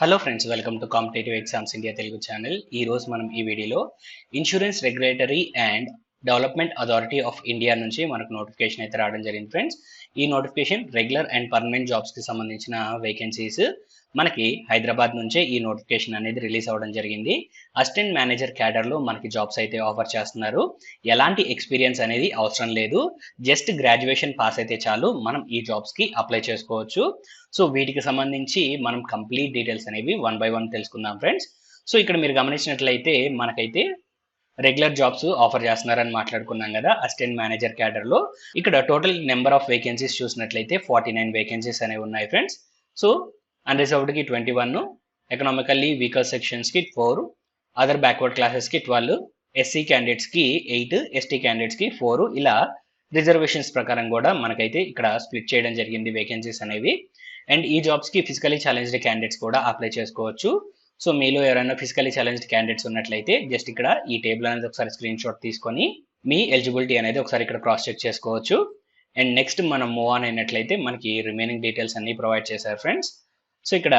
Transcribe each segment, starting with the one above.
Hello friends, welcome to competitive exams India Telugu channel. ఈ రోజు మనం ఈ వీడియోలో insurance regulatory and development authority of India నుంచి మనకు నోటిఫికేషన్ అయితే రావడం జరిగింది ఫ్రెండ్స్. ఈ notification regular and permanent jobs కి సంబంధించిన వేకెన్సీస్. మనకి హైదరాబాద్ నుంచే ఈ నోటిఫికేషన్ అనేది రిలీజ్ అవ్వడం జరిగింది. అసిస్టెంట్ మేనేజర్ క్యాడర్ లో మనకి జాబ్స్ అయితే ఆఫర్ చేస్తున్నారు. ఎలాంటి ఎక్స్పీరియన్స్ అనేది అవసరం లేదు, జస్ట్ గ్రాడ్యుయేషన్ పాస్ అయితే చాలు మనం ఈ జాబ్స్ కి అప్లై చేసుకోవచ్చు. సో వీటికి సంబంధించి మనం కంప్లీట్ డీటెయిల్స్ అనేవి వన్ బై వన్ తెలుసుకుందాం ఫ్రెండ్స్. సో ఇక్కడ మీరు గమనించినట్లయితే మనకైతే రెగ్యులర్ జాబ్స్ ఆఫర్ చేస్తున్నారని మాట్లాడుకున్నాం కదా. అసిస్టెంట్ మేనేజర్ క్యాడర్ లో ఇక్కడ టోటల్ నెంబర్ ఆఫ్ వేకెన్సీస్ చూసినట్లయితే 49 వేకెన్సీస్ అనేవి ఉన్నాయి ఫ్రెండ్స్. సో అన్రిజర్వ్డ్ కి 21, ఎకనామికల్లీ వీకర్ సెక్షన్స్ కి 4, అదర్ బ్యాక్వర్డ్ క్లాసెస్ కి 12, ఎస్సీ క్యాండిడేట్స్ కి 8, ఎస్టీ క్యాండిడేట్స్ కి 4, ఇలా రిజర్వేషన్స్ ప్రకారం కూడా మనకైతే ఇక్కడ స్ప్లిట్ చేయడం జరిగింది వేకెన్సీస్ అనేవి. అండ్ ఈ జాబ్స్ కి ఫిజికలీ ఛాలెంజ్డ్ క్యాండిడేట్స్ కూడా అప్లై చేసుకోవచ్చు. సో మీలో ఎవరైనా ఫిజికలీ ఛాలెంజ్డ్ క్యాండిడేట్స్ ఉన్నట్లయితే జస్ట్ ఇక్కడ ఈ టేబుల్ అనేది ఒకసారి స్క్రీన్ షాట్ తీసుకొని మీ ఎలిజిబిలిటీ అనేది ఒకసారి ఇక్కడ క్రాస్ చెక్ చేసుకోవచ్చు. అండ్ నెక్స్ట్ మనం మూవ్ ఆన్ అయినట్లయితే మనకి రిమైనింగ్ డీటెయిల్స్ అన్ని ప్రొవైడ్ చేశారు ఫ్రెండ్స్. సో ఇక్కడ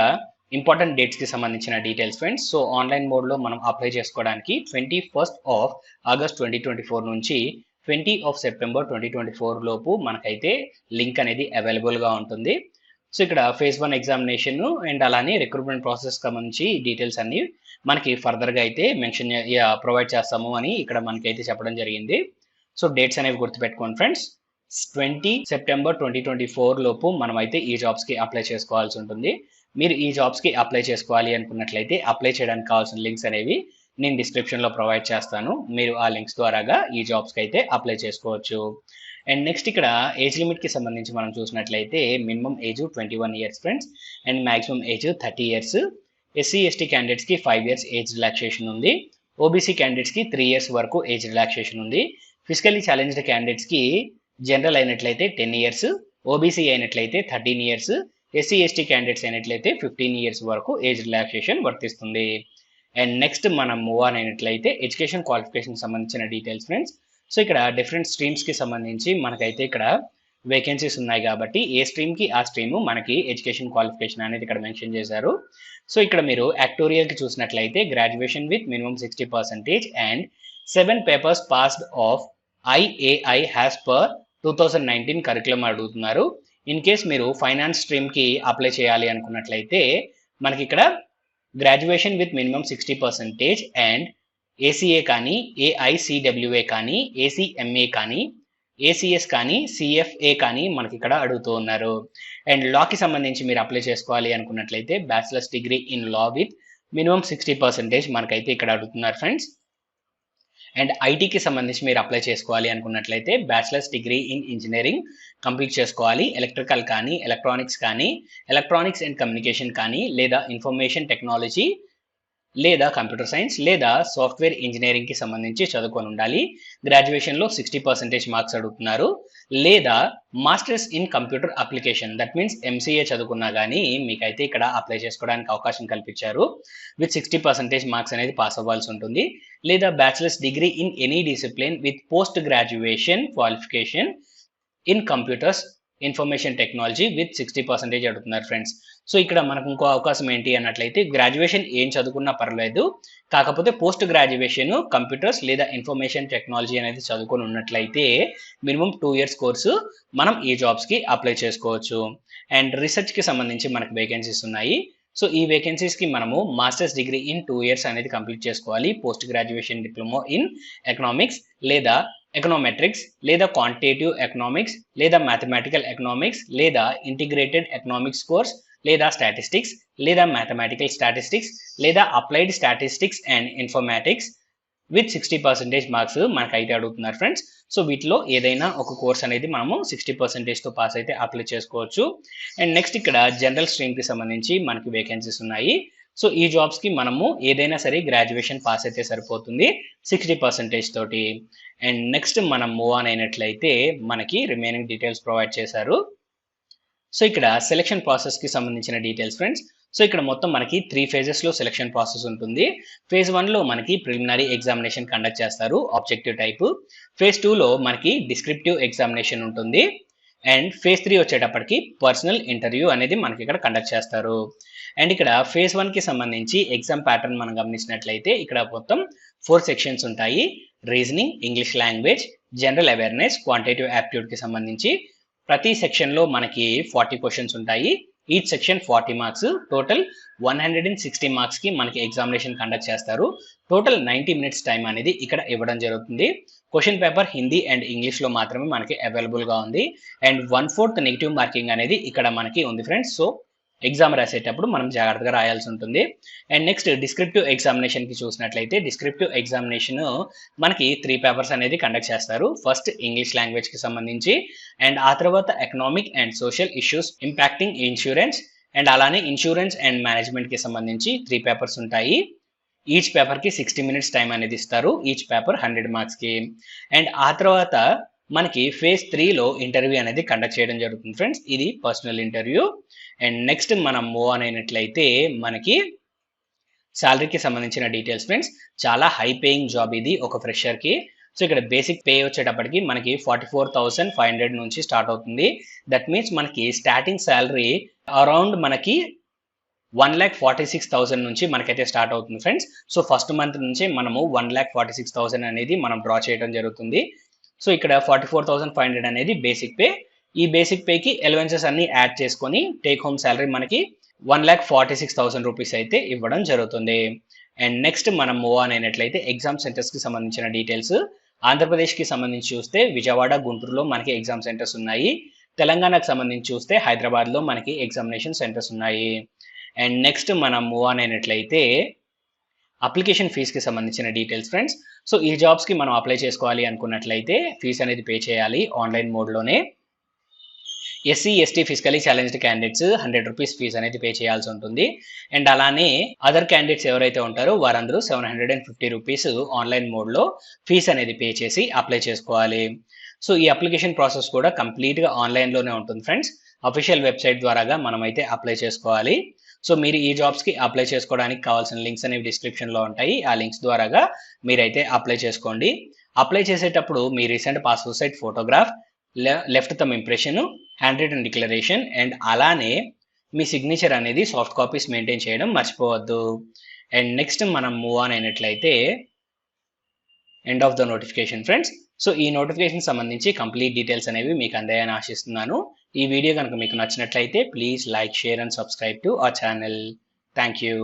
ఇంపార్టెంట్ డేట్స్ కి సంబంధించిన details friends. So online mode లో మనం అప్లై చేసుకోవడానికి 21st ఆఫ్ ఆగస్ట్ 2024 నుంచి 20 సెప్టెంబర్ 2024 లోపు మనకైతే లింక్ అనేది అవైలబుల్ గా ఉంటుంది. సో ఇక్కడ phase 1 ఎగ్జామినేషన్ అండ్ అలానే రిక్రూట్మెంట్ ప్రాసెస్ సంబంధించి డీటెయిల్స్ అన్ని మనకి ఫర్దర్ గా అయితే మెన్షన్ ప్రొవైడ్ చేస్తాము అని ఇక్కడ మనకైతే చెప్పడం జరిగింది. సో డేట్స్ అనేవి గుర్తుపెట్టుకోండి ఫ్రెండ్స్. 20 సెప్టెంబర్ 2024 లోపు మనం అయితే ఈ జాబ్స్ కి అప్లై చేసుకోవాల్సి ఉంటుంది. మీరు ఈ జాబ్స్ కి అప్లై చేసుకోవాలి అనుకున్నట్లయితే అప్లై చేయడానికి కావాల్సిన లింక్స్ అనేవి నేను డిస్క్రిప్షన్ లో ప్రొవైడ్ చేస్తాను. మీరు ఆ లింక్స్ ద్వారాగా ఈ జాబ్స్ కి అయితే అప్లై చేసుకోవచ్చు. అండ్ నెక్స్ట్ ఇక్కడ ఏజ్ లిమిట్ కి సంబంధించి మనం చూసినట్లయితే minimum age 21 years friends and maximum age 30 years. SC ST candidates కి 5 ఇయర్స్ ఏజ్ రిలాక్సేషన్ ఉంది. ఓబీసీ క్యాండిడేట్స్ కి 3 ఇయర్స్ వరకు ఏజ్ రిలాక్సేషన్ ఉంది. ఫిజికల్లీ ఛాలెంజ్డ్ క్యాండిడేట్స్ కి జనరల్ అయినట్లయితే 10 ఇయర్స్, ఓబీసీ అయినట్లయితే 13 ఇయర్స్, ఎస్సీ ఎస్టీ క్యాండిడేట్స్ అయినట్లయితే 15 ఇయర్స్ వరకు ఏజ్ రిలాక్సేషన్ వర్తిస్తుంది. అండ్ నెక్స్ట్ మనం మూవ్ ఆన్ అయినట్లయితే ఎడ్యుకేషన్ క్వాలిఫికేషన్ సంబంధించిన డీటెయిల్స్ ఫ్రెండ్స్. సో ఇక్కడ డిఫరెంట్ స్ట్రీమ్స్ కి సంబంధించి మనకైతే ఇక్కడ వేకెన్సీస్ ఉన్నాయి కాబట్టి ఏ స్ట్రీమ్ కి ఆ స్ట్రీమ్ మనకి ఎడ్యుకేషన్ క్వాలిఫికేషన్ అనేది ఇక్కడ మెన్షన్ చేశారు. సో ఇక్కడ మీరు యాక్టోరియల్ కి చూసినట్లయితే graduation with minimum 60% and 7 papers passed of IAI has per 2019 curriculum అడుగుతున్నారు. ఇన్ కేస్ మీరు ఫైనాన్స్ స్ట్రీమ్ కి అప్లై చేయాలి అనుకున్నట్లయితే మనకి ఇక్కడ graduation with minimum 60% and ACA కానీ, AICWA కానీ, ACMA కానీ, ACS కానీ, CFA కానీ మనకి ఇక్కడ అడుగుతూ ఉన్నారు. అండ్ లాకి సంబంధించి మీరు అప్లై చేసుకోవాలి అనుకున్నట్లయితే bachelors degree in law with minimum 60% మనకైతే ఇక్కడ అడుగుతున్నారు ఫ్రెండ్స్. అండ్ ఐటీకి సంబంధించి మీరు అప్లై చేసుకోవాలి అనుకున్నట్లయితే bachelors degree in engineering complete చేసుకోవాలి. ఎలక్ట్రికల్ కానీ, ఎలక్ట్రానిక్స్ కానీ, ఎలక్ట్రానిక్స్ అండ్ కమ్యూనికేషన్ కానీ, లేదా ఇన్ఫర్మేషన్ టెక్నాలజీ లేదా కంప్యూటర్ సైన్స్ లేదా సాఫ్ట్వేర్ ఇంజనీరింగ్ కి సంబంధించి చదువుకొని ఉండాలి. గ్రాడ్యుయేషన్ లో 60% మార్క్స్ అడుగుతున్నారు. లేదా masters in computer application, that means MCA చదువుకున్నా కానీ మీకైతే ఇక్కడ అప్లై చేసుకోవడానికి అవకాశం కల్పించారు. విత్ 60% మార్క్స్ అనేది పాస్ అవ్వాల్సి ఉంటుంది. లేదా bachelors degree in any discipline with post graduation qualification in computers information technology with 60% అడుగుతున్నారు ఫ్రెండ్స్. సో ఇక్కడ మనకు ఇంకో అవకాశం ఏంటి అన్నట్లయితే గ్రాడ్యుయేషన్ ఏం చదువుకున్నా పర్లేదు, కాకపోతే పోస్ట్ గ్రాడ్యుయేషన్ కంప్యూటర్స్ లేదా ఇన్ఫర్మేషన్ టెక్నాలజీ అనేది చదువుకొని ఉన్నట్లయితే మినిమం 2 ఇయర్స్ కోర్సు మనం ఈ జాబ్స్ కి అప్లై చేసుకోవచ్చు. అండ్ రీసెర్చ్ కి సంబంధించి మనకు వేకెన్సీస్ ఉన్నాయి. సో ఈ వేకెన్సీస్ కి మనము మాస్టర్స్ డిగ్రీ ఇన్ 2 ఇయర్స్ అనేది కంప్లీట్ చేసుకోవాలి. Post graduation diploma in economics లేదా ఎకనామెట్రిక్స్ లేదా క్వాంటిటేటివ్ ఎకనామిక్స్ లేదా మ్యాథమెటికల్ ఎకనామిక్స్ లేదా ఇంటిగ్రేటెడ్ ఎకనామిక్స్ కోర్స్ లేదా స్టాటిస్టిక్స్ లేదా మ్యాథమెటికల్ స్టాటిస్టిక్స్ లేదా applied statistics and informatics with 60% marks మనకైతే అడుగుతున్నారు ఫ్రెండ్స్. సో వీటిలో ఏదైనా ఒక కోర్స్ అనేది మనము 60% తో పాస్ అయితే అప్లై చేసుకోవచ్చు. అండ్ నెక్స్ట్ ఇక్కడ జనరల్ స్ట్రీమ్ కి సంబంధించి మనకి వేకెన్సీస్ ఉన్నాయి. సో ఈ జాబ్స్ కి మనము ఏదైనా సరే గ్రాడ్యుయేషన్ పాస్ అయితే సరిపోతుంది 60% తోటి. అండ్ నెక్స్ట్ మనం మూవ్ ఆన్ అయినట్లయితే మనకి రిమైనింగ్ డీటెయిల్స్ ప్రొవైడ్ చేశారు. సో ఇక్కడ సెలక్షన్ ప్రాసెస్ కి సంబంధించిన డీటెయిల్స్ ఫ్రెండ్స్. సో ఇక్కడ మొత్తం మనకి 3 phases లో సెలక్షన్ ప్రాసెస్ ఉంటుంది. phase 1 లో మనకి ప్రిలిమినరీ ఎగ్జామినేషన్ కండక్ట్ చేస్తారు, ఆబ్జెక్టివ్ టైప్. phase 2 లో మనకి డిస్క్రిప్టివ్ ఎగ్జామినేషన్ ఉంటుంది. అండ్ phase 3 వచ్చేటప్పటికి పర్సనల్ ఇంటర్వ్యూ అనేది మనకి ఇక్కడ కండక్ట్ చేస్తారు. అండ్ ఇక్కడ ఫేజ్ 1 కి సంబంధించి ఎగ్జామ్ ప్యాటర్న్ మనం గమనించినట్లయితే ఇక్కడ మొత్తం 4 సెక్షన్స్ ఉంటాయి. Reasoning, English language, general awareness, quantitative aptitude కి సంబంధించి ప్రతి సెక్షన్ లో మనకి 40 క్వశ్చన్స్ ఉంటాయి. Each section 40 marks, total 160 marks కి మనకి ఎగ్జామినేషన్ కండక్ట్ చేస్తారు. టోటల్ 90 మినిట్స్ టైం అనేది ఇక్కడ ఇవ్వడం జరుగుతుంది. Question paper Hindi and English లో మాత్రమే మనకి అవైలబుల్ గా ఉంది. అండ్ 1/4 నెగిటివ్ మార్కింగ్ అనేది ఇక్కడ మనకి ఉంది ఫ్రెండ్స్. సో ఎగ్జామ్ రాసేటప్పుడు మనం జాగ్రత్తగా రాయాల్సి ఉంటుంది. అండ్ నెక్స్ట్ డిస్క్రిప్టివ్ ఎగ్జామినేషన్ కి చూసినట్లయితే డిస్క్రిప్టివ్ ఎగ్జామినేషన్ మనకి 3 పేపర్స్ అనేది కండక్ట్ చేస్తారు. ఫస్ట్ ఇంగ్లీష్ లాంగ్వేజ్ కి సంబంధించి, అండ్ ఆ తర్వాత economic and social issues impacting insurance, and అలానే ఇన్సూరెన్స్ అండ్ మేనేజ్మెంట్ కి సంబంధించి 3 పేపర్స్ ఉంటాయి. ఈచ్ పేపర్ కి 60 మినిట్స్ టైం అనేది ఇస్తారు. ఈచ్ పేపర్ 100 మార్క్స్ కి. అండ్ ఆ తర్వాత మనకి ఫేజ్ 3లో ఇంటర్వ్యూ అనేది కండక్ట్ చేయడం జరుగుతుంది ఫ్రెండ్స్. ఇది పర్సనల్ ఇంటర్వ్యూ. అండ్ నెక్స్ట్ మనం మూవ్ ఆన్ అయినట్లయితే మనకి శాలరీకి సంబంధించిన డీటెయిల్స్ ఫ్రెండ్స్. చాలా హై పేయింగ్ జాబ్ ఇది ఒక ఫ్రెషర్ కి. సో ఇక్కడ బేసిక్ పే వచ్చేటప్పటికి మనకి 44,500 నుంచి స్టార్ట్ అవుతుంది. దట్ మీన్స్ మనకి స్టార్టింగ్ శాలరీ అరౌండ్ మనకి 1,46,000 నుంచి మనకైతే స్టార్ట్ అవుతుంది ఫ్రెండ్స్. సో ఫస్ట్ మంత్ నుంచి మనము 1,46,000 అనేది మనం డ్రా చేయడం జరుగుతుంది. సో ఇక్కడ 44,500 అనేది బేసిక్ పే. ఈ బేసిక్ పేకి ఎలవెన్సెస్ అన్ని యాడ్ చేసుకొని టేక్ హోమ్ శాలరీ మనకి 1,46,000 రూపీస్ అయితే ఇవ్వడం జరుగుతుంది. అండ్ నెక్స్ట్ మనం మూవ్ ఆన్ అయినట్లయితే ఎగ్జామ్ సెంటర్స్ కి సంబంధించిన డీటెయిల్స్. ఆంధ్రప్రదేశ్ కి సంబంధించి చూస్తే విజయవాడ, గుంటూరులో మనకి ఎగ్జామ్ సెంటర్స్ ఉన్నాయి. తెలంగాణకు సంబంధించి చూస్తే హైదరాబాద్ లో మనకి ఎగ్జామినేషన్ సెంటర్స్ ఉన్నాయి. అండ్ నెక్స్ట్ మనం మూవ్ ఆన్ అయినట్లయితే అప్లికేషన్ ఫీజుకి సంబంధించిన డీటెయిల్స్ ఫ్రెండ్స్. సో ఈ జాబ్స్ కి మనం అప్లై చేసుకోవాలి అనుకున్నట్లయితే ఫీజు అనేది పే చేయాలి ఆన్లైన్ మోడ్లోనే. SC, ST physically challenged candidates 100 rupees fee అనేది పే చేయాల్సి ఉంటుంది. అండ్ అలానే అదర్ క్యాండిడేట్స్ ఎవరైతే ఉంటారో వారందరూ 750 రూపీస్ ఆన్లైన్ మోడ్లో ఫీజు అనేది పే చేసి అప్లై చేసుకోవాలి. సో ఈ అప్లికేషన్ ప్రాసెస్ కూడా కంప్లీట్గా ఆన్లైన్లోనే ఉంటుంది ఫ్రెండ్స్. అఫీషియల్ వెబ్సైట్ ద్వారాగా మనమైతే అప్లై చేసుకోవాలి. సో మీరు ఈ జాబ్స్కి అప్లై చేసుకోవడానికి కావాల్సిన లింక్స్ అనేవి డిస్క్రిప్షన్లో ఉంటాయి. ఆ లింక్స్ ద్వారాగా మీరైతే అప్లై చేసుకోండి. అప్లై చేసేటప్పుడు మీ recent passport size photograph, left thumb impression, hand written declaration, and అలానే మీ సిగ్నేచర్ అనేది సాఫ్ట్ కాపీస్ మెయింటైన్ చేయడం మర్చిపోవద్దు. అండ్ నెక్స్ట్ మనం మూవ్ ఆన్ అయినట్లయితే end of the notification friends. So ఈ నోటిఫికేషన్ సంబంధించి కంప్లీట్ డీటెయిల్స్ అనేవి మీకు అందాయని ఆశిస్తున్నాను. ఈ వీడియో కనుక మీకు నచ్చినట్లయితే please like, share and subscribe to our channel. Thank you.